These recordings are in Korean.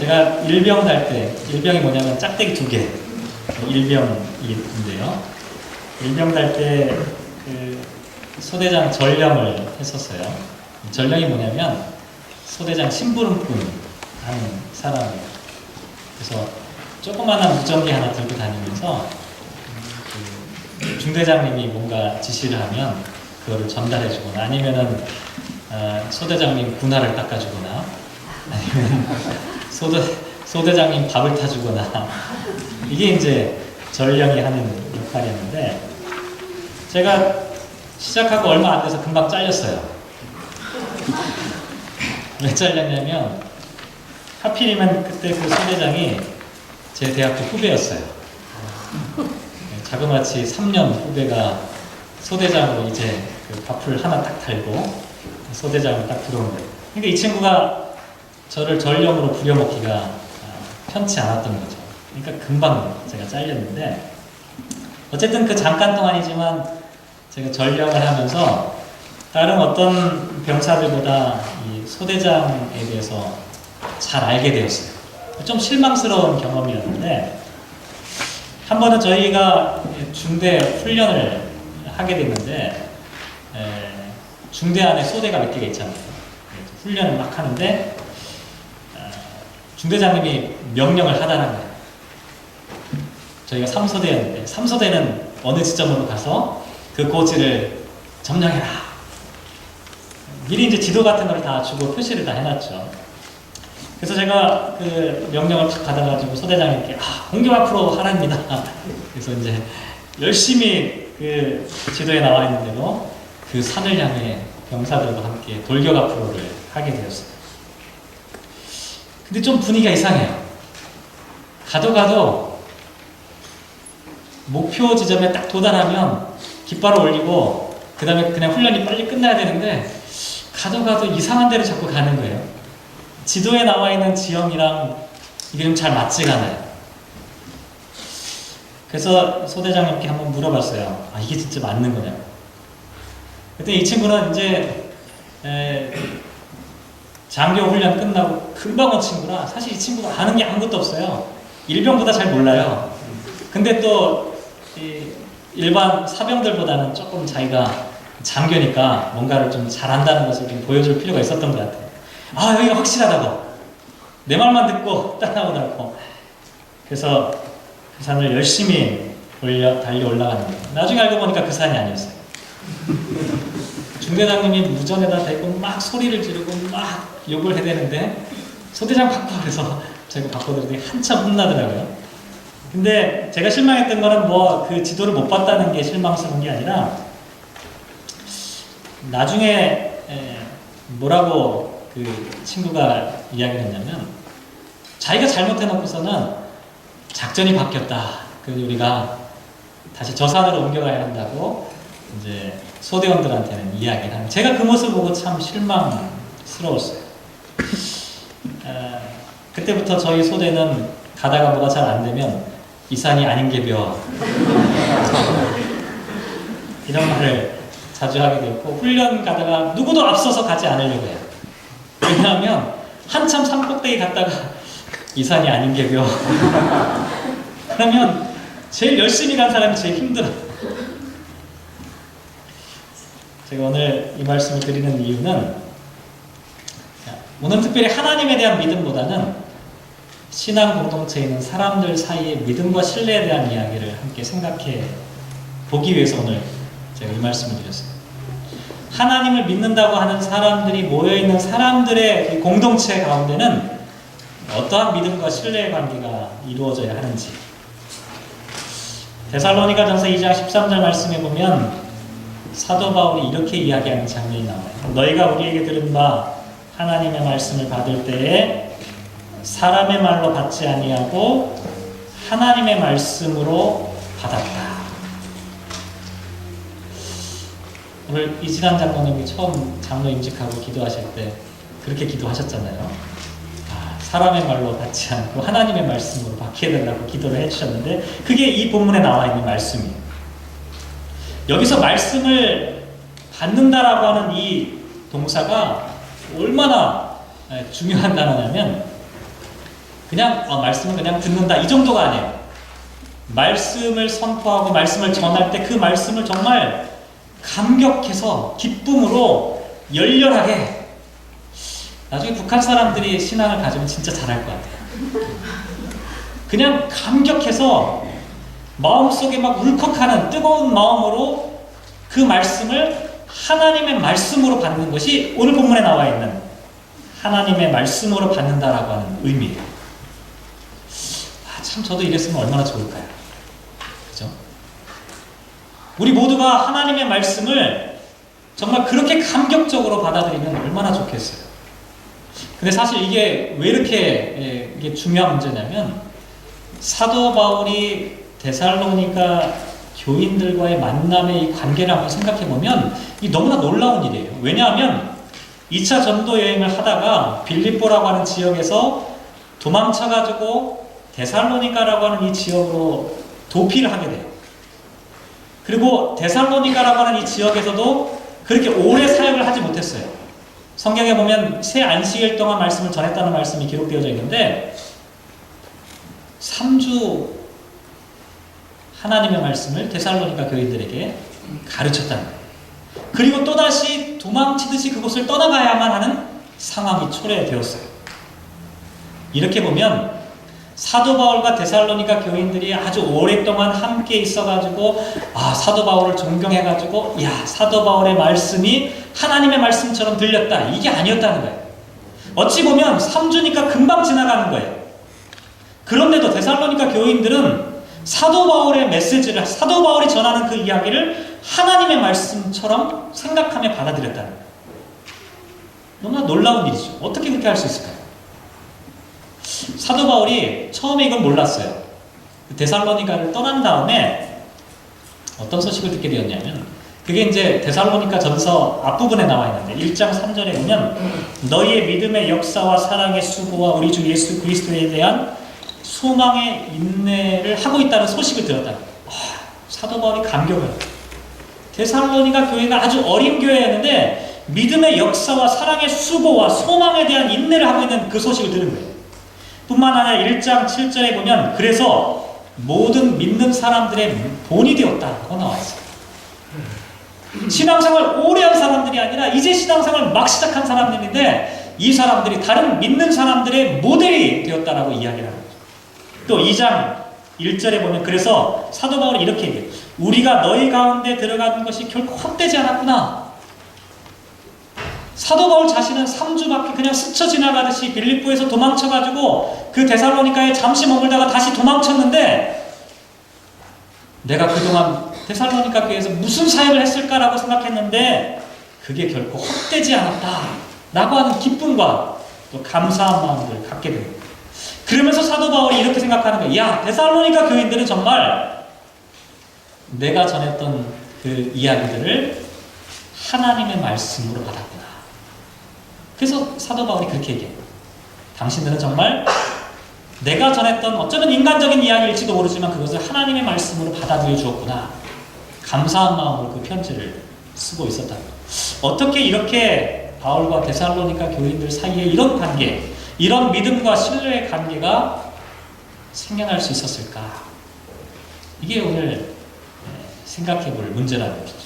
제가 일병 달 때, 일병이 뭐냐면 짝대기 2개, 일병인데요. 일병 달 때 그 소대장 전령을 했었어요. 전령이 뭐냐면 소대장 심부름꾼 하는 사람이에요. 그래서 조그마한 무전기 하나 들고 다니면서 그 중대장님이 뭔가 지시를 하면 그거를 전달해주거나 아니면은 소대장님 군화를 닦아주거나 아니면 소대장님 밥을 타주거나 이게 이제 전령이 하는 역할이었는데 제가 시작하고 얼마 안 돼서 금방 잘렸어요. 왜 잘렸냐면 하필이면 그때 그 소대장이 제 대학교 후배였어요. 자그마치 3년 후배가 소대장으로 이제 그 밥풀 하나 딱 달고 소대장을 딱 들어온 거예요. 그러니까 이 친구가 저를 전령으로 부려먹기가 편치 않았던 거죠. 그러니까 금방 제가 잘렸는데 어쨌든 그 잠깐 동안이지만 제가 전령을 하면서 다른 어떤 병사들보다 이 소대장에 대해서 잘 알게 되었어요. 좀 실망스러운 경험이었는데 한 번은 저희가 중대 훈련을 하게 됐는데 중대 안에 소대가 몇 개가 있잖아요. 훈련을 막 하는데 중대장님이 명령을 하다는 거예요. 저희가 3소대였는데 3소대는 어느 지점으로 가서 그 고지를 점령해라. 미리 이제 지도 같은 걸 다 주고 표시를 다 해놨죠. 그래서 제가 그 명령을 받아가지고 소대장님께 공격 앞으로 하랍니다. 그래서 이제 열심히 그 지도에 나와 있는 대로 그 산을 향해 병사들과 함께 돌격 앞으로를 하게 되었어요. 근데 좀 분위기가 이상해요. 가도 목표 지점에 딱 도달하면 깃발을 올리고 그 다음에 그냥 훈련이 빨리 끝나야 되는데 가도 이상한 데로 자꾸 가는 거예요. 지도에 나와 있는 지형이랑 이게 좀 잘 맞지가 않아요. 그래서 소대장님께 한번 물어봤어요. 이게 진짜 맞는 거냐고. 그때 이 친구는 이제 장교 훈련 끝나고 금방 온 친구라 사실 이 친구가 아는 게 아무것도 없어요. 일병보다 잘 몰라요. 근데 또 일반 사병들보다는 조금 자기가 장교니까 뭔가를 좀 잘한다는 것을 좀 보여줄 필요가 있었던 것 같아요. 여기가 확실하다고. 내 말만 듣고 따라오라고. 그래서 그 산을 열심히 달려 올라가는 거예요. 나중에 알고 보니까 그 산이 아니었어요. 중대장님이 무전에다 대고 막 소리를 지르고 막 욕을 해대는데 소대장 바꿔 그래서 제가 바꿔드리더니 한참 혼나더라고요. 근데 제가 실망했던 거는 그 지도를 못 봤다는 게 실망스러운 게 아니라 나중에 뭐라고 그 친구가 이야기를 했냐면 자기가 잘못해놓고서는 작전이 바뀌었다. 그래서 우리가 다시 저 산으로 옮겨가야 한다고 이제 소대원들한테는 이야기를 하는. 제가 그 모습을 보고 참 실망스러웠어요. 그때부터 저희 소대는 가다가 뭐가 잘 안 되면 이 산이 아닌 게벼 이런 말을 자주 하게 되었고 훈련 가다가 누구도 앞서서 가지 않으려고 해요. 왜냐하면 한참 산 꼭대기 갔다가 이 산이 아닌 게벼 그러면 제일 열심히 간 사람이 제일 힘들어요. 제가 오늘 이 말씀을 드리는 이유는 오늘 특별히 하나님에 대한 믿음보다는 신앙 공동체에 있는 사람들 사이의 믿음과 신뢰에 대한 이야기를 함께 생각해 보기 위해서 오늘 제가 이 말씀을 드렸어요. 하나님을 믿는다고 하는 사람들이 모여있는 사람들의 공동체 가운데는 어떠한 믿음과 신뢰의 관계가 이루어져야 하는지. 데살로니가전서 2장 13절 말씀에 보면 사도 바울이 이렇게 이야기하는 장면이 나와요. 너희가 우리에게 들은 바 하나님의 말씀을 받을 때에 사람의 말로 받지 아니하고 하나님의 말씀으로 받았다. 오늘 이진환 장로님이 처음 장로 임직하고 기도하실 때 그렇게 기도하셨잖아요. 사람의 말로 받지 않고 하나님의 말씀으로 받게 해달라고 기도를 해주셨는데 그게 이 본문에 나와 있는 말씀이에요. 여기서 말씀을 받는다라고 하는 이 동사가 얼마나 중요한 단어냐면 그냥 말씀은 그냥 듣는다 이 정도가 아니에요. 말씀을 선포하고 말씀을 전할 때 그 말씀을 정말 감격해서 기쁨으로 열렬하게. 나중에 북한 사람들이 신앙을 가지면 진짜 잘할 것 같아요. 그냥 감격해서 마음속에 막 울컥하는 뜨거운 마음으로 그 말씀을 하나님의 말씀으로 받는 것이 오늘 본문에 나와 있는 하나님의 말씀으로 받는다라고 하는 의미예요. 참 저도 이랬으면 얼마나 좋을까요? 그죠? 우리 모두가 하나님의 말씀을 정말 그렇게 감격적으로 받아들이면 얼마나 좋겠어요. 근데 사실 이게 왜 이렇게 이게 중요한 문제냐면 사도 바울이 데살로니가 교인들과의 만남의 이 관계를 한번 생각해 보면 이 너무나 놀라운 일이에요. 왜냐하면 2차 전도 여행을 하다가 빌립보라고 하는 지역에서 도망쳐가지고 데살로니가라고 하는 이 지역으로 도피를 하게 돼요. 그리고 데살로니가라고 하는 이 지역에서도 그렇게 오래 사역을 하지 못했어요. 성경에 보면 새 안식일 동안 말씀을 전했다는 말씀이 기록되어져 있는데 3주 하나님의 말씀을 데살로니가 교인들에게 가르쳤다는 거예요. 그리고 또다시 도망치듯이 그곳을 떠나가야만 하는 상황이 초래되었어요. 이렇게 보면 사도 바울과 데살로니가 교인들이 아주 오랫동안 함께 있어가지고 사도 바울을 존경해가지고 사도 바울의 말씀이 하나님의 말씀처럼 들렸다. 이게 아니었다는 거예요. 어찌 보면 3주니까 금방 지나가는 거예요. 그런데도 데살로니가 교인들은 사도 바울의 메시지를, 사도 바울이 전하는 그 이야기를 하나님의 말씀처럼 생각하며 받아들였다는 거예요. 너무나 놀라운 일이죠. 어떻게 그렇게 할 수 있을까요? 사도 바울이 처음에 이걸 몰랐어요. 데살로니가를 떠난 다음에 어떤 소식을 듣게 되었냐면 그게 이제 데살로니가 전서 앞부분에 나와 있는데 1장 3절에 보면 너희의 믿음의 역사와 사랑의 수고와 우리 주 예수 그리스도에 대한 소망의 인내를 하고 있다는 소식을 들었다. 사도 바울이 감격을. 데살로니가 교회가 아주 어린 교회였는데 믿음의 역사와 사랑의 수고와 소망에 대한 인내를 하고 있는 그 소식을 들은 거예요. 뿐만 아니라 1장 7절에 보면 그래서 모든 믿는 사람들의 본이 되었다고 나와 있어요. 신앙생활 오래 한 사람들이 아니라 이제 신앙생활 막 시작한 사람들인데 이 사람들이 다른 믿는 사람들의 모델이 되었다라고 이야기를 합니다. 또 2장 1절에 보면 그래서 사도 바울이 이렇게 얘기해요. 우리가 너희 가운데 들어가는 것이 결코 헛되지 않았구나. 사도 바울 자신은 3주밖에 그냥 스쳐 지나가듯이 빌립보에서 도망쳐가지고 그 데살로니가에 잠시 머물다가 다시 도망쳤는데 내가 그동안 데살로니가 교회에서 무슨 사역을 했을까라고 생각했는데 그게 결코 헛되지 않았다 라고 하는 기쁨과 또 감사한 마음을 갖게 됩니다. 그러면서 사도 바울이 이렇게 생각하는 거예요. 데살로니가 교인들은 정말 내가 전했던 그 이야기들을 하나님의 말씀으로 받았구나. 그래서 사도 바울이 그렇게 얘기해요. 당신들은 정말 내가 전했던 어쩌면 인간적인 이야기일지도 모르지만 그것을 하나님의 말씀으로 받아들여 주었구나. 감사한 마음으로 그 편지를 쓰고 있었다. 어떻게 이렇게 바울과 데살로니가 교인들 사이에 이런 관계, 이런 믿음과 신뢰의 관계가 생겨날 수 있었을까? 이게 오늘 생각해 볼 문제라는 것이죠.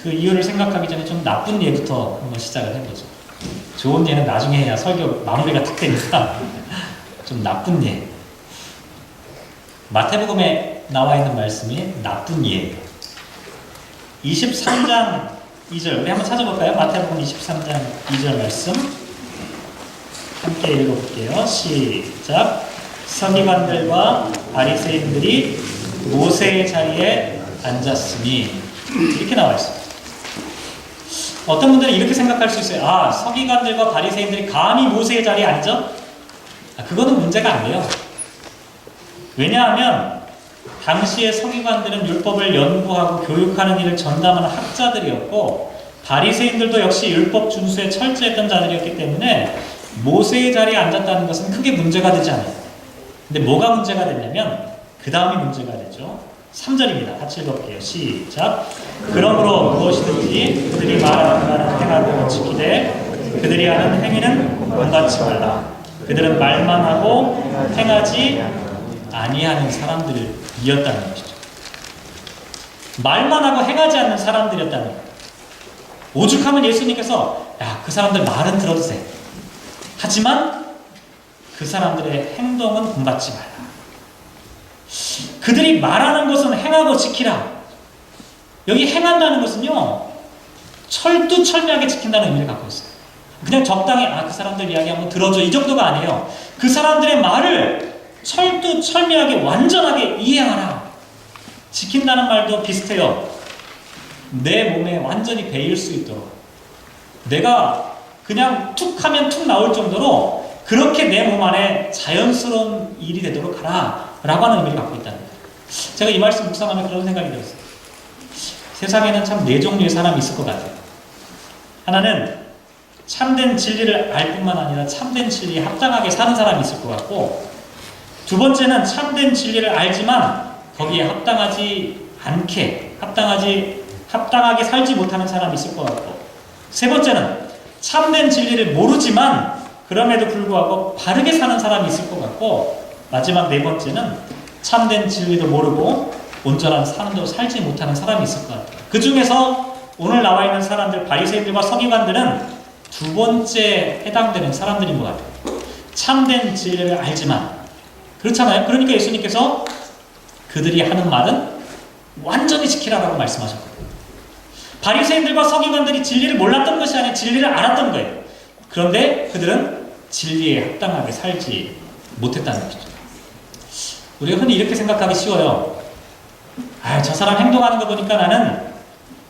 그 이유를 생각하기 전에 좀 나쁜 예부터 한번 시작을 해보죠. 좋은 예는 나중에 해야 설교 마무리가 탁 되니까 좀 나쁜 예. 마태복음에 나와 있는 말씀이 나쁜 예예요. 23장 2절 우리 한번 찾아볼까요? 마태복음 23장 2절 말씀 함께 읽어볼게요. 시작. 서기관들과 바리새인들이 모세의 자리에 앉았으니 이렇게 나와 있습니다. 어떤 분들은 이렇게 생각할 수 있어요. 서기관들과 바리새인들이 감히 모세의 자리에 앉아? 그거는 문제가 안 돼요. 왜냐하면 당시의 서기관들은 율법을 연구하고 교육하는 일을 전담하는 학자들이었고 바리새인들도 역시 율법 준수에 철저했던 자들이었기 때문에 모세의 자리에 앉았다는 것은 크게 문제가 되지 않아요. 근데 뭐가 문제가 됐냐면 그 다음이 문제가 되죠. 3절입니다. 같이 읽어볼게요. 시작. 그러므로 무엇이든지 그들이 말하는 말은 행하고 지키되 그들이 하는 행위는 본받지 말라. 그들은 말만 하고 행하지 아니하는 사람들이었다는 것이죠. 말만 하고 행하지 않는 사람들이었다는 거예요. 오죽하면 예수님께서 그 사람들 말은 들어도 돼. 하지만 그 사람들의 행동은 본받지 말라. 그들이 말하는 것은 행하고 지키라. 여기 행한다는 것은요, 철두철미하게 지킨다는 의미를 갖고 있어요. 그냥 적당히 그 사람들 이야기 한번 들어줘 이 정도가 아니에요. 그 사람들의 말을 철두철미하게 완전하게 이해하라. 지킨다는 말도 비슷해요. 내 몸에 완전히 배일 수 있도록, 내가 그냥 툭 하면 툭 나올 정도로 그렇게 내 몸 안에 자연스러운 일이 되도록 하라 라고 하는 의미를 갖고 있다는 거예요. 제가 이 말씀 묵상하면 그런 생각이 들었어요. 세상에는 참 네 종류의 사람이 있을 것 같아요. 하나는 참된 진리를 알 뿐만 아니라 참된 진리에 합당하게 사는 사람이 있을 것 같고, 두 번째는 참된 진리를 알지만 거기에 합당하지 않게 합당하게 살지 못하는 사람이 있을 것 같고, 세 번째는 참된 진리를 모르지만 그럼에도 불구하고 바르게 사는 사람이 있을 것 같고, 마지막 네 번째는 참된 진리도 모르고 온전한 삶도 살지 못하는 사람이 있을 것 같아요. 그 중에서 오늘 나와 있는 사람들, 바리새인들과 서기관들은 두 번째 해당되는 사람들인 것 같아요. 참된 진리를 알지만, 그렇잖아요. 그러니까 예수님께서 그들이 하는 말은 완전히 지키라라고 말씀하셨거든요. 바리새인들과 서기관들이 진리를 몰랐던 것이 아니라 진리를 알았던 거예요. 그런데 그들은 진리에 합당하게 살지 못했다는 것이죠. 우리가 흔히 이렇게 생각하기 쉬워요. 저 사람 행동하는 거 보니까 나는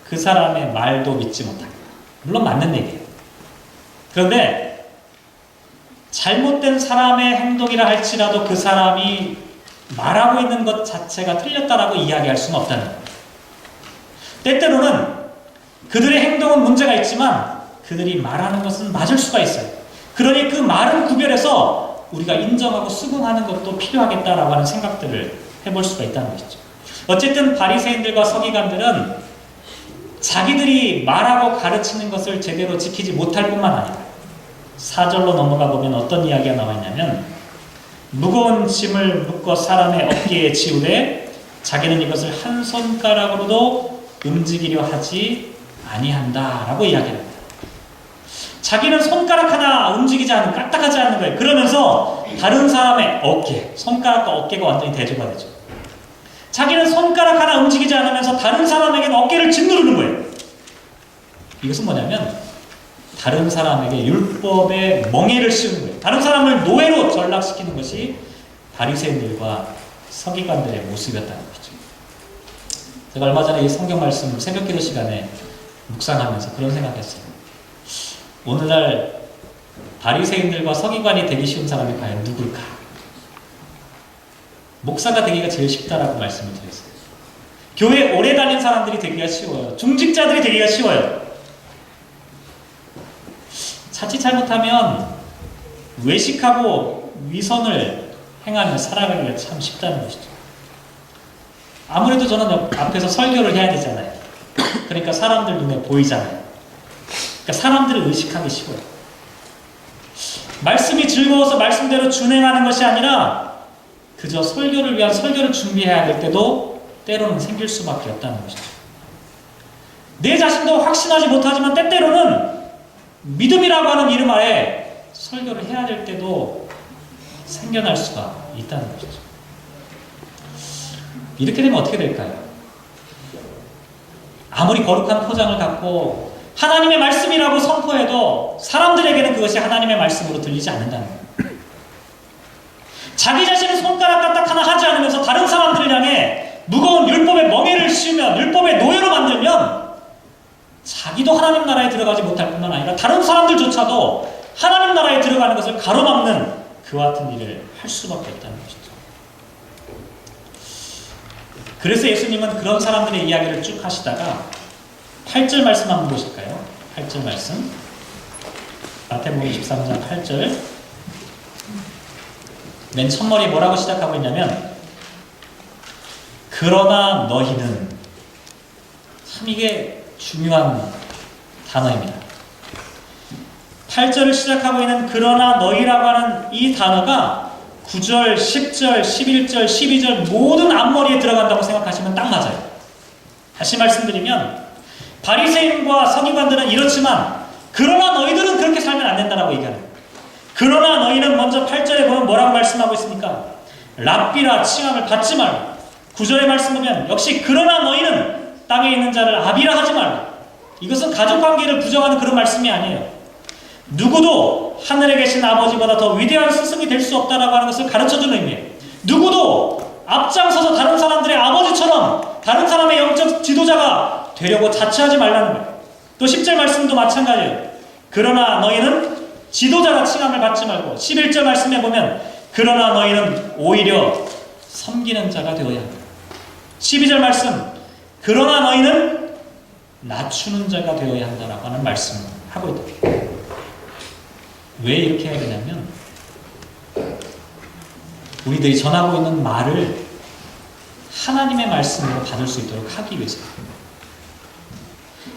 그 사람의 말도 믿지 못한다. 물론 맞는 얘기예요. 그런데 잘못된 사람의 행동이라 할지라도 그 사람이 말하고 있는 것 자체가 틀렸다라고 이야기할 수는 없다는 거예요. 때때로는 그들의 행동은 문제가 있지만 그들이 말하는 것은 맞을 수가 있어요. 그러니 그 말을 구별해서 우리가 인정하고 수긍하는 것도 필요하겠다라고 하는 생각들을 해볼 수가 있다는 것이죠. 어쨌든 바리새인들과 서기관들은 자기들이 말하고 가르치는 것을 제대로 지키지 못할 뿐만 아니라 4절로 넘어가 보면 어떤 이야기가 나와 있냐면, 무거운 짐을 묶어 사람의 어깨에 지우되 자기는 이것을 한 손가락으로도 움직이려 하지 아니한다 라고 이야기합니다. 자기는 손가락 하나 움직이지 않는, 까딱하지 않는 거예요. 그러면서 다른 사람의 어깨, 손가락과 어깨가 완전히 대조가 되죠. 자기는 손가락 하나 움직이지 않으면서 다른 사람에게는 어깨를 짓누르는 거예요. 이것은 뭐냐면 다른 사람에게 율법의 멍에를 씌우는 거예요. 다른 사람을 노예로 전락시키는 것이 바리새인들과 서기관들의 모습이었다는 거죠. 제가 얼마 전에 이 성경 말씀 새벽기도 시간에 묵상하면서 그런 생각했어요. 오늘날 바리새인들과 서기관이 되기 쉬운 사람이 과연 누굴까? 목사가 되기가 제일 쉽다라고 말씀을 드렸어요. 교회 오래 다닌 사람들이 되기가 쉬워요. 중직자들이 되기가 쉬워요. 자칫 잘못하면 외식하고 위선을 행하며 살아가기가 참 쉽다는 것이죠. 아무래도 저는 앞에서 설교를 해야 되잖아요. 그러니까 사람들 눈에 보이잖아요. 그러니까 사람들을 의식하기 쉬워요. 말씀이 즐거워서 말씀대로 준행하는 것이 아니라 그저 설교를 위한 설교를 준비해야 될 때도 때로는 생길 수밖에 없다는 것이죠. 내 자신도 확신하지 못하지만 때때로는 믿음이라고 하는 이름 아래 설교를 해야 될 때도 생겨날 수가 있다는 것이죠. 이렇게 되면 어떻게 될까요? 아무리 거룩한 포장을 갖고 하나님의 말씀이라고 선포해도 사람들에게는 그것이 하나님의 말씀으로 들리지 않는다는 거예요. 자기 자신은 손가락 까딱 하나 하지 않으면서 다른 사람들을 향해 무거운 율법의 멍에를 씌우면, 율법의 노예로 만들면 자기도 하나님 나라에 들어가지 못할 뿐만 아니라 다른 사람들조차도 하나님 나라에 들어가는 것을 가로막는 그와 같은 일을 할 수밖에 없다는 것이죠. 그래서 예수님은 그런 사람들의 이야기를 쭉 하시다가 8절 말씀 한번 보실까요? 8절 말씀, 마태복음 23장 8절, 맨 첫머리에 뭐라고 시작하고 있냐면, 그러나 너희는, 참 이게 중요한 단어입니다. 8절을 시작하고 있는 그러나 너희라고 하는 이 단어가 9절, 10절, 11절, 12절 모든 앞머리에 들어간다고 생각하시면 딱 맞아요. 다시 말씀드리면 바리새인과 서기관들은 이렇지만 그러나 너희들은 그렇게 살면 안 된다라고 얘기하는 거예요. 그러나 너희는 먼저 8절에 보면 뭐라고 말씀하고 있습니까? 랍비라 칭함을 받지 말라. 9절에 말씀 보면 역시 그러나 너희는 땅에 있는 자를 아비라 하지 말라. 이것은 가족관계를 부정하는 그런 말씀이 아니에요. 누구도 하늘에 계신 아버지보다 더 위대한 스승이 될 수 없다라고 하는 것을 가르쳐주는 의미예요. 누구도 앞장서서 다른 사람들의 아버지처럼 다른 사람의 영적 지도자가 되려고 자처하지 말라는 거예요. 또 10절 말씀도 마찬가지예요. 그러나 너희는 지도자라 칭함을 받지 말고 11절 말씀에 보면 그러나 너희는 오히려 섬기는 자가 되어야 한다. 12절 말씀 그러나 너희는 낮추는 자가 되어야 한다라고 하는 말씀을 하고 있다. 왜 이렇게 해야 되냐면 우리들이 전하고 있는 말을 하나님의 말씀으로 받을 수 있도록 하기 위해서입니다.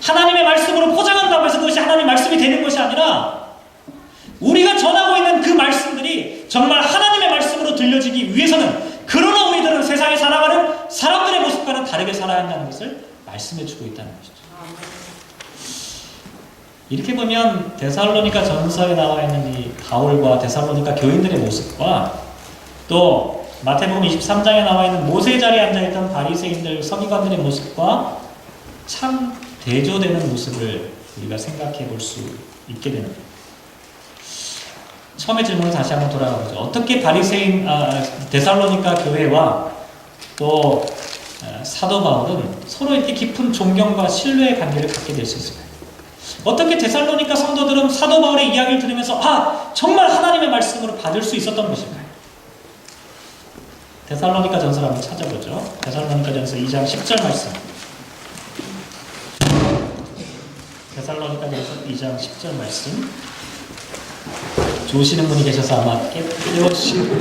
하나님의 말씀으로 포장한다고 해서 그것이 하나님의 말씀이 되는 것이 아니라 우리가 전하고 있는 그 말씀들이 정말 하나님의 말씀으로 들려지기 위해서는 그러나 우리들은 세상에 살아가는 사람들의 모습과는 다르게 살아야 한다는 것을 말씀해주고 있다는 것이죠. 이렇게 보면 데살로니가 전서에 나와 있는 이 바울과 데살로니가 교인들의 모습과 또 마태복음 23장에 나와 있는 모세 자리에 앉아있던 바리새인들 서기관들의 모습과 참 대조되는 모습을 우리가 생각해 볼 수 있게 되는 거예요. 처음에 질문을 다시 한번 돌아가 보죠. 어떻게 데살로니가 교회와 또 사도 바울은 서로 이렇게 깊은 존경과 신뢰의 관계를 갖게 될 수 있을까요? 어떻게 데살로니가 성도들은 사도 바울의 이야기를 들으면서 정말 하나님의 말씀으로 받을 수 있었던 것일까요? 데살로니가 전서를 한번 찾아보죠. 데살로니가 전서 2장 10절 말씀. 데살로니가 전서 2장 10절 말씀. 좋으시는 분이 계셔서 아마 깨우시고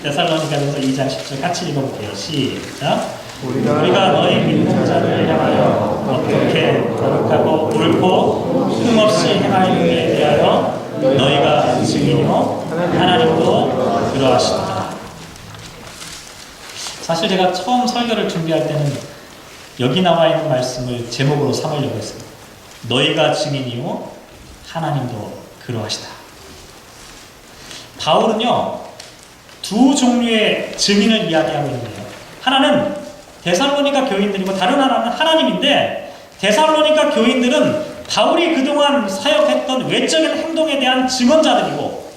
데살로니가 전서 2장 10절 같이 읽어볼게요. 시작. 우리가 너희 믿는 자를 향하여 어떻게 거룩하고 옳고 흠없이 행하였느냐에 대하여 너희가 증인이요 하나님도 그러하시다. 사실 제가 처음 설교를 준비할 때는 여기 나와 있는 말씀을 제목으로 삼으려고 했어요. 너희가 증인이요 하나님도 그러하시다. 바울은요 두 종류의 증인을 이야기하고 있는 거예요. 하나는 데살로니가 교인들이고 다른 하나는 하나님인데 데살로니가 교인들은 바울이 그동안 사역했던 외적인 행동에 대한 증언자들이고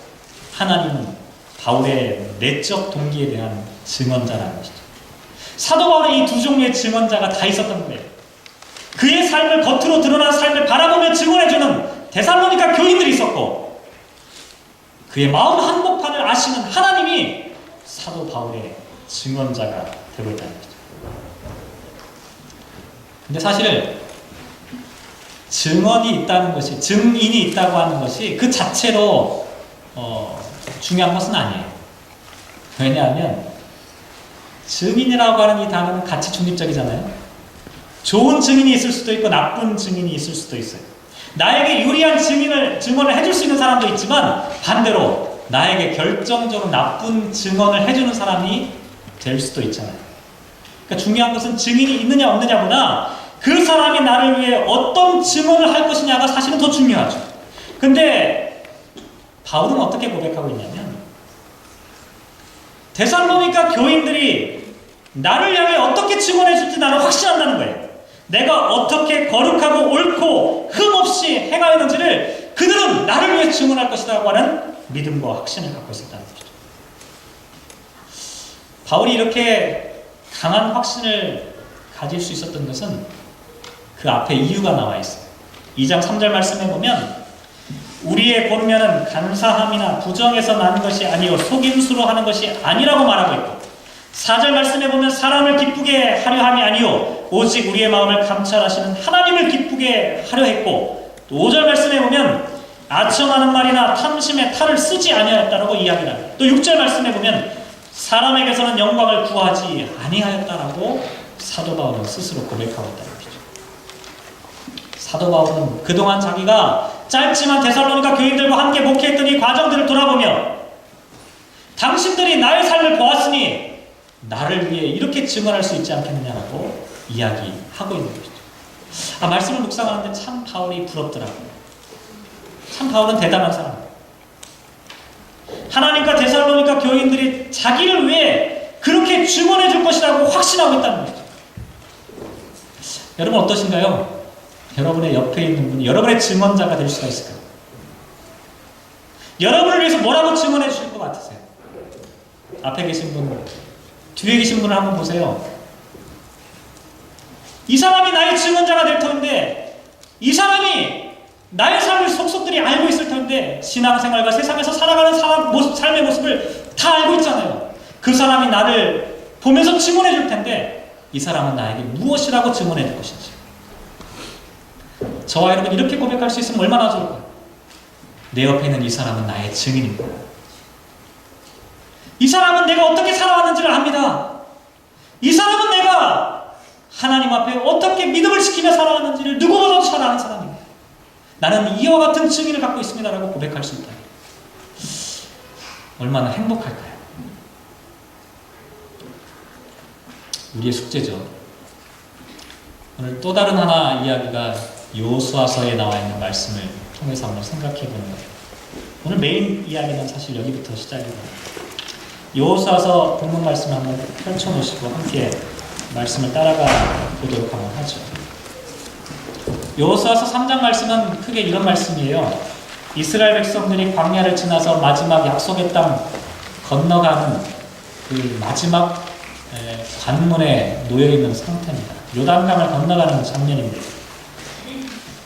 하나님은 바울의 내적 동기에 대한 증언자라는 것이죠. 사도 바울은 이 두 종류의 증언자가 다 있었던 거예요. 그의 삶을 겉으로 드러난 삶을 바라보며 증언해주는 데살로니가 교인들이 있었고 그의 마음 한복판을 아시는 하나님이 사도 바울의 증언자가 되고 있다는 거죠. 근데 사실 증언이 있다는 것이 증인이 있다고 하는 것이 그 자체로 중요한 것은 아니에요. 왜냐하면 증인이라고 하는 이 단어는 가치 중립적이잖아요. 좋은 증인이 있을 수도 있고 나쁜 증인이 있을 수도 있어요. 나에게 유리한 증언을 해줄 수 있는 사람도 있지만 반대로 나에게 결정적으로 나쁜 증언을 해주는 사람이 될 수도 있잖아요. 그러니까 중요한 것은 증인이 있느냐 없느냐보다 그 사람이 나를 위해 어떤 증언을 할 것이냐가 사실은 더 중요하죠. 근데 바울은 어떻게 고백하고 있냐면 데살로니가 교인들이 나를 향해 어떻게 증언해 줄지 나는 확신한다는 거예요. 내가 어떻게 거룩하고 옳고 흠없이 행하였는지를 그들은 나를 위해 증언할 것이라고 하는 믿음과 확신을 갖고 있었다는 거죠. 바울이 이렇게 강한 확신을 가질 수 있었던 것은 그 앞에 이유가 나와 있어요. 2장 3절 말씀에 보면 우리의 권면은 간사함이나 부정에서 나는 것이 아니요 속임수로 하는 것이 아니라고 말하고 있고 4절 말씀에 보면 사람을 기쁘게 하려 함이 아니요 오직 우리의 마음을 감찰하시는 하나님을 기쁘게 하려 했고 또 5절 말씀에 보면 아첨하는 말이나 탐심의 탈을 쓰지 아니하였다라고 이야기를 합니다. 또 6절 말씀에 보면 사람에게서는 영광을 구하지 아니하였다라고 사도 바울은 스스로 고백하고 있다는 것이죠. 사도 바울은 그동안 자기가 짧지만 데살로니가 교인들과 함께 목회했던 이 과정들을 돌아보며 당신들이 나의 삶을 보았으니 나를 위해 이렇게 증언할 수 있지 않겠느냐라고 이야기하고 있는 것이죠. 말씀을 묵상하는데 참 바울이 부럽더라고요. 참 바울은 대단한 사람이에요. 하나님과 데살로니가 교인들이 자기를 위해 그렇게 증언해 줄 것이라고 확신하고 있다는 거죠. 여러분 어떠신가요? 여러분의 옆에 있는 분이 여러분의 증언자가 될 수가 있을까요? 여러분을 위해서 뭐라고 증언해 주실 것 같으세요? 앞에 계신 분, 뒤에 계신 분을 한번 보세요. 이 사람이 나의 증언자가 될 터인데, 이 사람이 나의 삶을 속속들이 알고 있을 텐데, 신앙생활과 세상에서 살아가는 삶의 모습을 다 알고 있잖아요. 그 사람이 나를 보면서 증언해 줄 텐데, 이 사람은 나에게 무엇이라고 증언해 줄 것인지. 저와 여러분 이렇게 고백할 수 있으면 얼마나 좋을까요? 내 옆에 있는 이 사람은 나의 증인입니다. 이 사람은 내가 어떻게 살아왔는지를 압니다. 이 사람은 내가 하나님 앞에 어떻게 믿음을 지키며 살아왔는지를 누구보다도 잘 아는 사람입니다. 나는 이와 같은 증인을 갖고 있습니다라고 고백할 수 있다. 얼마나 행복할까요? 우리의 숙제죠. 오늘 또 다른 하나 이야기가 여호수아서에 나와 있는 말씀을 통해서 한번 생각해 보는 거예요. 오늘 메인 이야기는 사실 여기부터 시작이에요. 여호수아서 본문 말씀 한번 펼쳐 놓으시고 함께 말씀을 따라가 보도록 한번 하죠. 여호수아서 3장 말씀은 크게 이런 말씀이에요. 이스라엘 백성들이 광야를 지나서 마지막 약속의 땅 건너가는 그 마지막 관문에 놓여있는 상태입니다. 요단강을 건너가는 장면인데,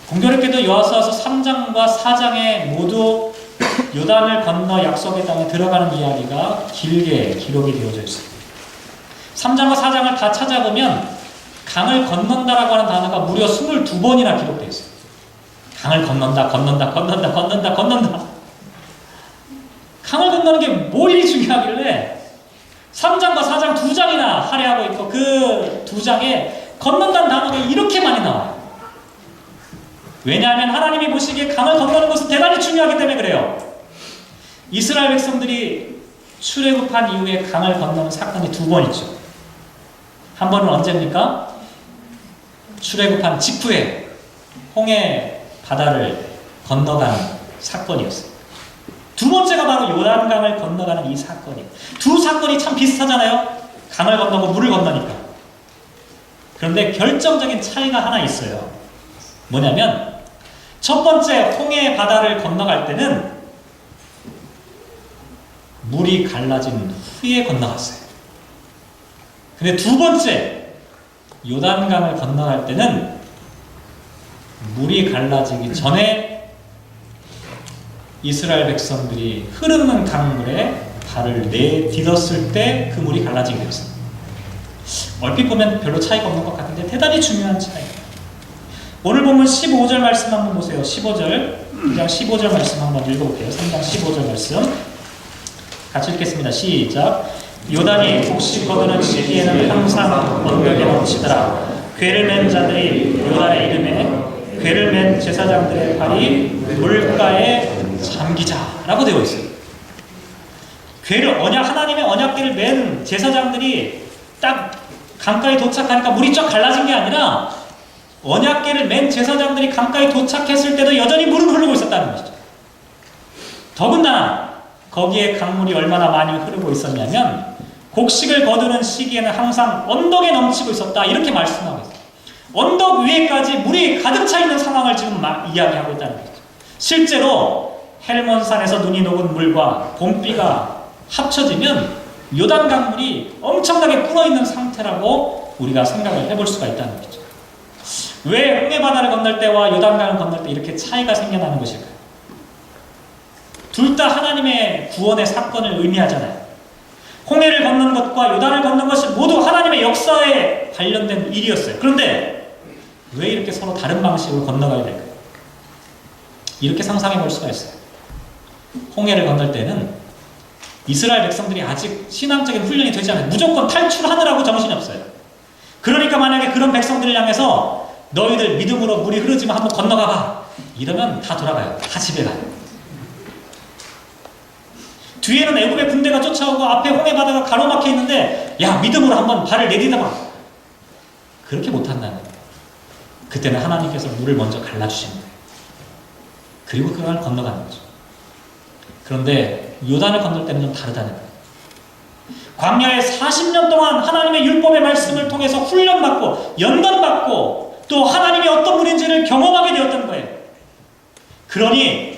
공교롭게도 여호수아서 3장과 4장에 모두 요단을 건너 약속의 땅에 들어가는 이야기가 길게 기록이 되어져 있습니다. 3장과 4장을 다 찾아보면 강을 건넌다라고 하는 단어가 무려 22번이나 기록되어 있습니다. 강을 건넌다. 강을 건너는 게 뭐 일이 중요하길래 3장과 4장 두 장이나 할애하고 있고 그 두 장에 건넌다는 단어가 이렇게 많이 나와요. 왜냐하면 하나님이 보시기에 강을 건너는 것은 대단히 중요하기 때문에 그래요. 이스라엘 백성들이 출애굽한 이후에 강을 건너는 사건이 두 번 있죠. 한 번은 언제입니까? 출애굽한 직후에 홍해 바다를 건너가는 사건이었어요. 두 번째가 바로 요단강을 건너가는 이 사건이에요. 두 사건이 참 비슷하잖아요. 강을 건너고 물을 건너니까. 그런데 결정적인 차이가 하나 있어요. 뭐냐면 첫 번째 홍해 바다를 건너갈 때는 물이 갈라진 후에 건너갔어요. 근데 두 번째 요단강을 건너갈 때는 물이 갈라지기 전에 이스라엘 백성들이 흐르는 강물에 발을 내딛었을 때 그 물이 갈라지게 되었습니다. 얼핏 보면 별로 차이가 없는 것 같은데 대단히 중요한 차이입니다. 오늘 보면 15절 말씀 한번 보세요. 15절, 2장 15절 말씀 한번 읽어볼게요. 3장 15절 말씀 같이 읽겠습니다. 시작. 요단이 곡식 거두는 시기에는 항상 언덕에 넘치더라. 궤를 맨 자들이 요단의 이름에 궤를 맨 제사장들의 발이 물가에 잠기자라고 되어 있어요. 궤를 하나님의 언약궤를 맨 제사장들이 딱 강가에 도착하니까 물이 쫙 갈라진 게 아니라 언약궤를 맨 제사장들이 강가에 도착했을 때도 여전히 물은 흐르고 있었다는 것이죠. 더군다나 거기에 강물이 얼마나 많이 흐르고 있었냐면 곡식을 거두는 시기에는 항상 언덕에 넘치고 있었다 이렇게 말씀하고 있어요. 언덕 위에까지 물이 가득 차 있는 상황을 지금 이야기하고 있다는 거죠. 실제로 헬몬산에서 눈이 녹은 물과 봄비가 합쳐지면 요단 강물이 엄청나게 불어있는 상태라고 우리가 생각을 해볼 수가 있다는 거죠. 왜 홍해 바다를 건널 때와 요단강을 건널 때 이렇게 차이가 생겨나는 것일까요? 둘 다 하나님의 구원의 사건을 의미하잖아요. 홍해를 건너는 것과 요단을 건너는 것이 모두 하나님의 역사에 관련된 일이었어요. 그런데 왜 이렇게 서로 다른 방식으로 건너가야 될까요? 이렇게 상상해 볼 수가 있어요. 홍해를 건널 때는 이스라엘 백성들이 아직 신앙적인 훈련이 되지 않아요. 무조건 탈출하느라고 정신이 없어요. 그러니까 만약에 그런 백성들을 향해서 너희들 믿음으로 물이 흐르지만 한번 건너가봐. 이러면 다 돌아가요. 다 집에 가요. 뒤에는 애굽의 군대가 쫓아오고 앞에 홍해 바다가 가로막혀 있는데 야, 믿음으로 한번 발을 내딛어봐. 그렇게 못한다면 그때는 하나님께서 물을 먼저 갈라주십니다. 그리고 그걸 건너가는 거죠. 그런데 요단을 건널 때는 좀 다르다는 거예요. 광야에 40년 동안 하나님의 율법의 말씀을 통해서 훈련받고 연단받고 또 하나님이 어떤 분인지를 경험하게 되었던 거예요. 그러니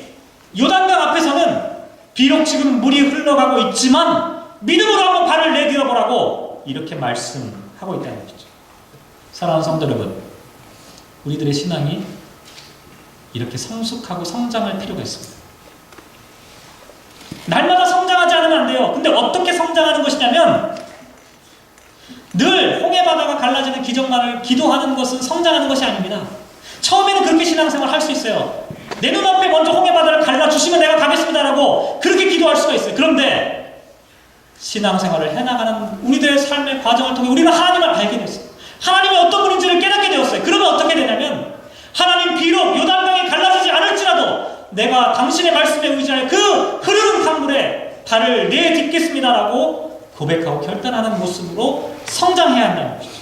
요단강 앞에서는 비록 지금 물이 흘러가고 있지만 믿음으로 한번 발을 내디뎌 보라고 이렇게 말씀하고 있다는 것이죠. 사랑하는 성도 여러분, 우리들의 신앙이 이렇게 성숙하고 성장할 필요가 있습니다. 날마다 성장하지 않으면 안 돼요. 근데 어떻게 성장하는 것이냐면 늘 홍해바다가 갈라지는 기적만을 기도하는 것은 성장하는 것이 아닙니다. 처음에는 그렇게 신앙생활 할 수 있어요. 내 눈앞에 먼저 홍해바다를 갈라주시면 내가 가겠습니다라고 그렇게 기도할 수가 있어요. 그런데 신앙생활을 해나가는 우리들의 삶의 과정을 통해 우리는 하나님을 알게 됐어요. 하나님이 어떤 분인지를 깨닫게 되었어요. 그러면 어떻게 되냐면 하나님 비록 요단강이 갈라지지 않을지라도 내가 당신의 말씀에 의지하여 그 흐르는 강물에 발을 내딛겠습니다라고 고백하고 결단하는 모습으로 성장해야 한다는 것이죠.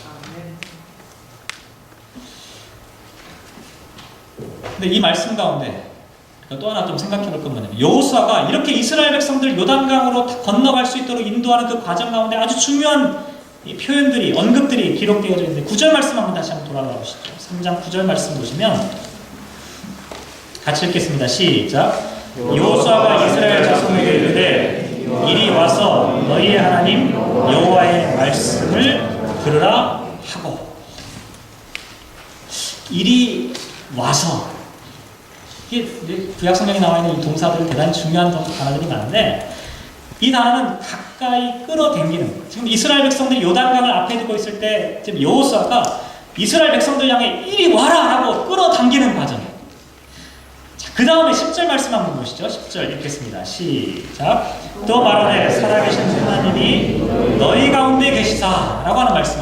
근데 이 말씀 가운데 또 하나 좀 생각해 볼 건 뭐냐면 여호수아가 이렇게 이스라엘 백성들 요단강으로 건너갈 수 있도록 인도하는 그 과정 가운데 아주 중요한 이 표현들이 언급들이 기록되어져 있는데 9절 말씀 한번 다시 한번 돌아가 보시죠. 3장 9절 말씀 보시면 같이 읽겠습니다. 시작. 여호수아가 이스라엘 자손에게 이르되 이리 와서 너희의 하나님 여호와의 말씀을 들으라 하고. 이리 와서, 이게 구약성경에 나와 있는 이 동사들은 대단히 중요한 단어들이 많은데 이 단어는 가까이 끌어당기는 거예요. 지금 이스라엘 백성들이 요단강을 앞에 두고 있을 때 지금 여호수아가 이스라엘 백성들 향해 이리 와라 하고 끌어당기는 과정이에요. 그 다음에 10절 말씀 한번 보시죠. 10절 읽겠습니다. 시작. 또 말하되 살아계신 하나님이 너희 가운데 계시다 라고 하는 말씀.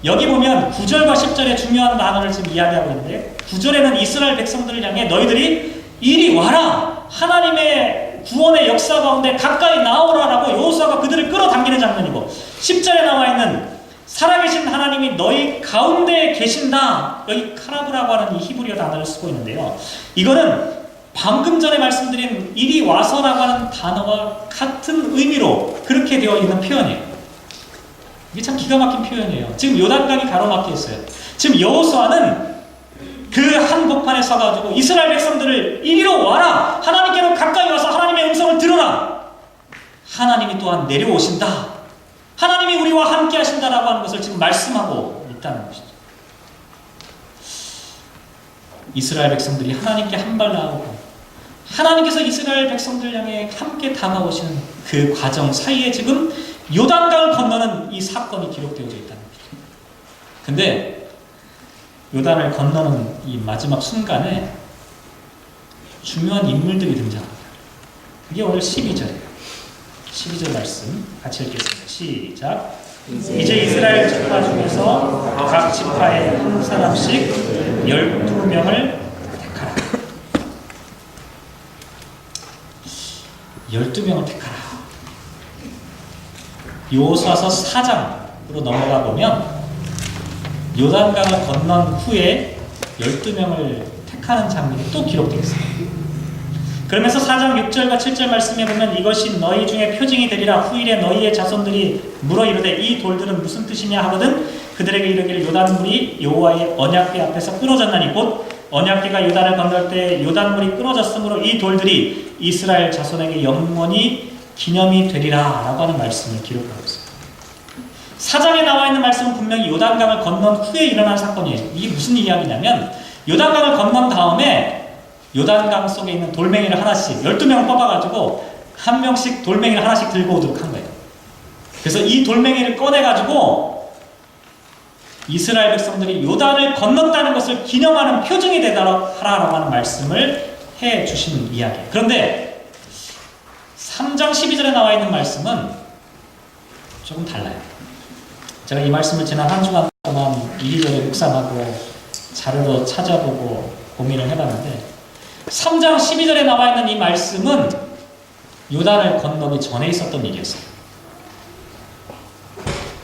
여기 보면 9절과 10절의 중요한 단어를 지금 이야기하고 있는데 9절에는 이스라엘 백성들을 향해 너희들이 이리 와라, 하나님의 구원의 역사 가운데 가까이 나오라라고 여호수아가 그들을 끌어당기는 장면이고 10절에 나와 있는 살아계신 하나님이 너희 가운데 계신다, 여기 카라브라고 하는 이 히브리어 단어를 쓰고 있는데요. 이거는 방금 전에 말씀드린 이리 와서라고 하는 단어와 같은 의미로 그렇게 되어 있는 표현이에요. 이게 참 기가 막힌 표현이에요. 지금 요단강이 가로막혀 있어요. 지금 여호수아는 그 한복판에 서가지고 이스라엘 백성들을 이리로 와라, 하나님께로 가까이 와서 하나님의 음성을 들어라, 하나님이 또한 내려오신다, 하나님이 우리와 함께 하신다라고 하는 것을 지금 말씀하고 있다는 것이죠. 이스라엘 백성들이 하나님께 한 발 나아오고 하나님께서 이스라엘 백성들 향해 함께 다가오시는 그 과정 사이에 지금 요단강을 건너는 이 사건이 기록되어져 있다는 거죠. 근데 요단을 건너는 이 마지막 순간에 중요한 인물들이 등장합니다. 그게 오늘 12절이에요. 12절 말씀 같이 읽겠습니다. 시작. 이제 이스라엘 지파 중에서 각 지파에 한 사람씩 12명을 택하라. 12명을 택하라. 여호수아서 4장으로 넘어가 보면 요단강을 건넌 후에 12명을 택하는 장면이 또 기록되어 있습니다. 그러면서 4장 6절과 7절 말씀에 보면 이것이 너희 중에 표징이 되리라. 후일에 너희의 자손들이 물어 이르되 이 돌들은 무슨 뜻이냐 하거든 그들에게 이르기를 요단물이 여호와의 언약궤 앞에서 끊어졌나니 곧 언약궤가 요단을 건널 때 요단물이 끊어졌으므로 이 돌들이 이스라엘 자손에게 영원히 기념이 되리라 라고 하는 말씀을 기록하고 있습니다. 4장에 나와 있는 말씀은 분명히 요단강을 건넌 후에 일어난 사건이에요. 이게 무슨 이야기냐면 요단강을 건넌 다음에 요단강 속에 있는 돌멩이를 하나씩 12명을 뽑아가지고 한 명씩 돌멩이를 하나씩 들고 오도록 한 거예요. 그래서 이 돌멩이를 꺼내가지고 이스라엘 백성들이 요단을 건넜다는 것을 기념하는 표징이 되도록 하라라고 하는 말씀을 해주신 이야기예요. 그런데 3장 12절에 나와 있는 말씀은 조금 달라요. 제가 이 말씀을 지난 한 주간 동안 이리저리 묵상하고 자료도 찾아보고 고민을 해봤는데 3장 12절에 나와 있는 이 말씀은 요단을 건너기 전에 있었던 일이었어요.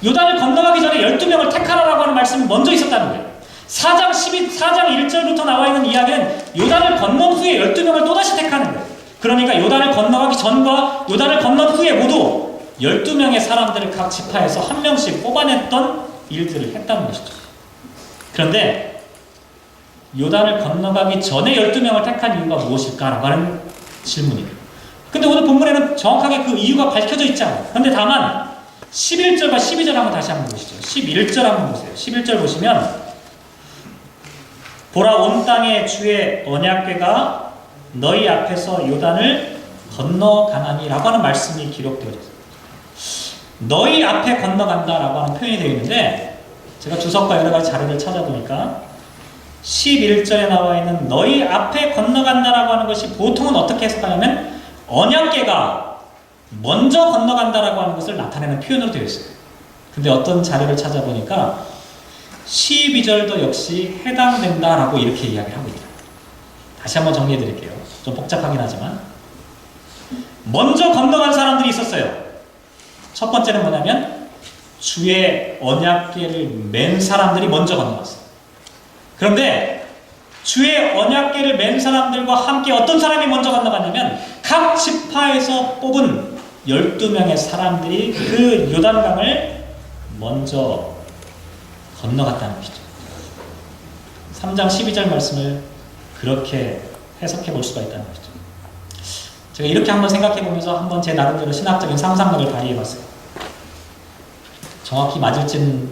요단을 건너가기 전에 12명을 택하라고 하는 말씀이 먼저 있었다는 거예요. 4장 1절부터 나와 있는 이야기는 요단을 건넌 후에 12명을 또다시 택하는 거예요. 그러니까 요단을 건너가기 전과 요단을 건넌 후에 모두 12명의 사람들을 각 지파에서 한 명씩 뽑아냈던 일들을 했다는 것이죠. 그런데 요단을 건너가기 전에 12명을 택한 이유가 무엇일까라고 하는 질문이에요. 근데 오늘 본문에는 정확하게 그 이유가 밝혀져 있지 않아요. 그런데 다만 11절과 12절 한번 다시 한번 보시죠. 11절 한번 보세요. 11절 보시면 보라 온 땅에 주의 언약궤가 너희 앞에서 요단을 건너가나니 라고 하는 말씀이 기록되어 있어요. 너희 앞에 건너간다라고 하는 표현이 되어 있는데 제가 주석과 여러 가지 자료를 찾아보니까 11절에 나와 있는 너희 앞에 건너간다라고 하는 것이 보통은 어떻게 해석하냐면 언약궤가 먼저 건너간다라고 하는 것을 나타내는 표현으로 되어 있어요. 근데 어떤 자료를 찾아보니까 12절도 역시 해당된다라고 이렇게 이야기를 하고 있다. 다시 한번 정리해 드릴게요. 좀 복잡하긴 하지만 먼저 건너간 사람들이 있었어요. 첫 번째는 뭐냐면 주의 언약궤를 맨 사람들이 먼저 건너갔어요. 그런데 주의 언약궤를 맨 사람들과 함께 어떤 사람이 먼저 건너갔냐면 각 지파에서 뽑은 12명의 사람들이 그 요단강을 먼저 건너갔다는 것이죠. 3장 12절 말씀을 그렇게 해석해 볼 수가 있다는 것이죠. 제가 이렇게 한번 생각해 보면서 한번 제 나름대로 신학적인 상상력을 발휘해 봤어요. 정확히 맞을진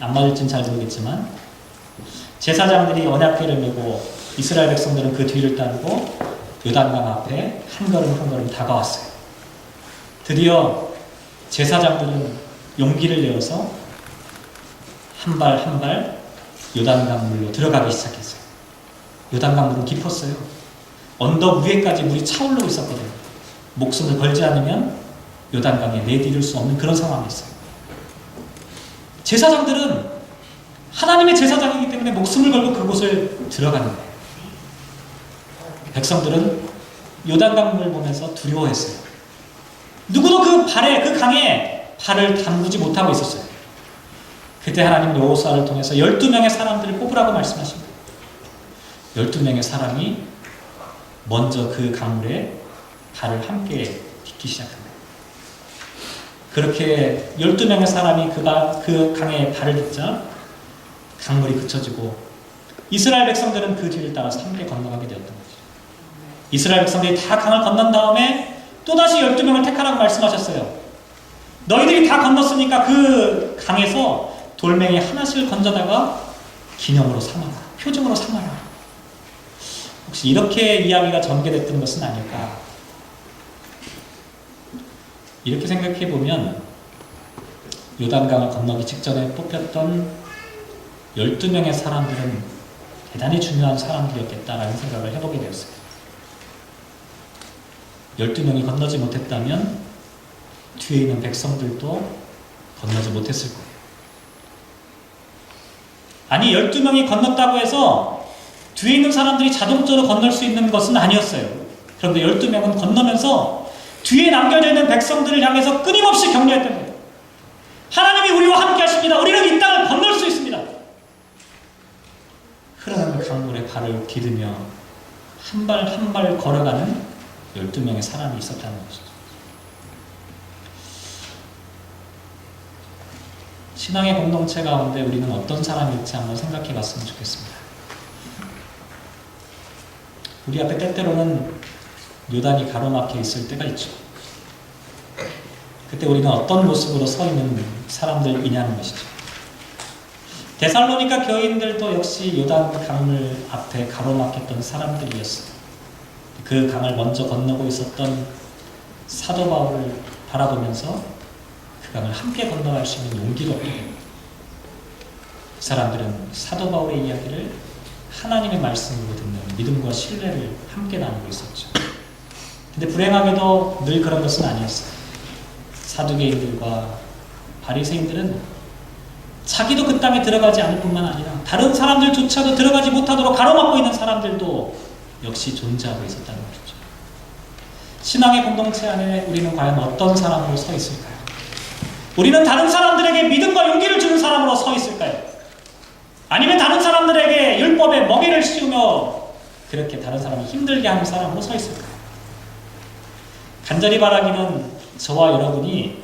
안 맞을진 잘 모르겠지만 제사장들이 언약궤를 메고 이스라엘 백성들은 그 뒤를 따르고 요단강 앞에 한 걸음 한 걸음 다가왔어요. 드디어 제사장들은 용기를 내어서 한 발 한 발 요단강 물로 들어가기 시작했어요. 요단강 물은 깊었어요. 언덕 위에까지 물이 차오르고 있었거든요. 목숨을 걸지 않으면 요단강에 내디딜 수 없는 그런 상황이었어요. 제사장들은 하나님의 제사장이기 때문에 목숨을 걸고 그곳을 들어가는 거예요. 백성들은 요단강 물을 보면서 두려워했어요. 누구도 그 강에 발을 담그지 못하고 있었어요. 그때 하나님 여호수아를 통해서 12명의 사람들을 뽑으라고 말씀하십니다. 12명의 사람이 먼저 그 강물에 발을 함께 딛기 시작합니다. 그렇게 12명의 사람이 그 강에 발을 딛자 강물이 그쳐지고 이스라엘 백성들은 그 뒤를 따라서 함께 건너가게 되었던 거죠. 이스라엘 백성들이 다 강을 건넌 다음에 또다시 12명을 택하라고 말씀하셨어요. 너희들이 다 건넜으니까 그 강에서 돌멩이 하나씩을 건져다가 기념으로 삼아라. 표징으로 삼아라. 혹시 이렇게 이야기가 전개됐던 것은 아닐까? 이렇게 생각해 보면 요단강을 건너기 직전에 뽑혔던 12명의 사람들은 대단히 중요한 사람들이었겠다라는 생각을 해보게 되었어요. 12명이 건너지 못했다면 뒤에 있는 백성들도 건너지 못했을 거예요. 아니 12명이 건넜다고 해서 뒤에 있는 사람들이 자동적으로 건널 수 있는 것은 아니었어요. 그런데 12명은 건너면서 뒤에 남겨져 있는 백성들을 향해서 끊임없이 격려했던 거예요. 하나님이 우리와 함께 하십니다. 우리는 이 땅을 건널 수 있습니다. 흐르는 강물에 발을 디디며 한 발 한 발 걸어가는 12명의 사람이 있었다는 것이죠. 신앙의 공동체 가운데 우리는 어떤 사람일지 한번 생각해 봤으면 좋겠습니다. 우리 앞에 때때로는 요단이 가로막혀 있을 때가 있죠. 그때 우리는 어떤 모습으로 서 있는 사람들이냐는 것이죠. 데살로니가 교인들도 역시 요단 강물 앞에 가로막혔던 사람들이었어요. 그 강을 먼저 건너고 있었던 사도 바울을 바라보면서 그 강을 함께 건너갈 수 있는 용기를 얻게 됩니다. 그 사람들은 사도 바울의 이야기를 하나님의 말씀으로 듣는 믿음과 신뢰를 함께 나누고 있었죠. 근데 불행하게도 늘 그런 것은 아니었어요. 사두개인들과 바리새인들은 자기도 그 땅에 들어가지 않을 뿐만 아니라 다른 사람들조차도 들어가지 못하도록 가로막고 있는 사람들도 역시 존재하고 있었다는 것이죠. 신앙의 공동체 안에 우리는 과연 어떤 사람으로 서 있을까요? 우리는 다른 사람들에게 믿음과 용기를 주는 사람으로 서 있을까요? 아니면 다른 사람들에게 율법에 멍에를 씌우며 그렇게 다른 사람을 힘들게 하는 사람으로 서 있을까요? 간절히 바라기는 저와 여러분이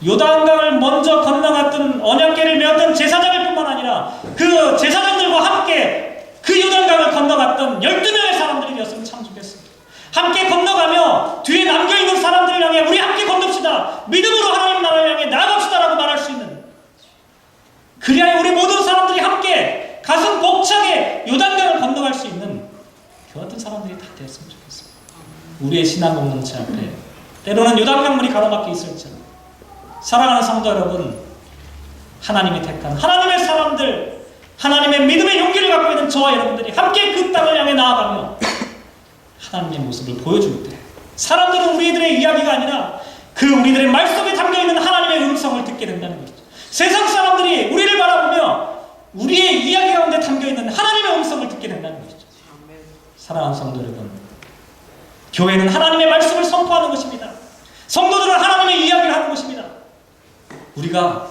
요단강을 먼저 건너갔던 언약궤를 메었던 제사장일 뿐만 아니라 그 제사장들과 함께 그 요단강을 건너갔던 12명의 사람들이 되었으면 참 좋겠습니다. 함께 건너가며 뒤에 남겨있는 사람들을 향해 우리 함께 건넙시다. 믿음으로 하나님 나라를 향해 나아갑시다 라고 말할 수 있는, 그리하여 우리 모든 사람들이 함께 가슴 벅차게 요단강을 건너갈 수 있는 그 어떤 사람들이 다 되었으면 좋겠습니다. 우리의 신앙 공동체 앞에 때로는 요단강물이 가로막혀 있을지라도 사랑하는 성도 여러분, 하나님이 택한 하나님의 사람들, 하나님의 믿음의 용기를 갖고 있는 저와 여러분들이 함께 그 땅을 향해 나아가며 하나님의 모습을 보여줄 때 사람들은 우리들의 이야기가 아니라 그 우리들의 말 속에 담겨있는 하나님의 음성을 듣게 된다는 것이죠. 세상 사람들이 우리를 바라보며 우리의 이야기 가운데 담겨있는 하나님의 음성을 듣게 된다는 것이죠. 사랑하는 성도 여러분, 교회는 하나님의 말씀을 선포하는 것입니다. 성도들은 하나님의 이야기를 하는 것입니다. 우리가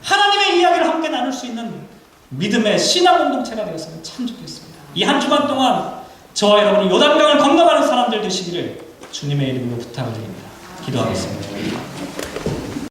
하나님의 이야기를 함께 나눌 수 있는 믿음의 신앙 공동체가 되었으면 참 좋겠습니다. 이 한 주간 동안 저와 여러분이 요단강을 건너가는 사람들 되시기를 주님의 이름으로 부탁을 드립니다. 기도하겠습니다.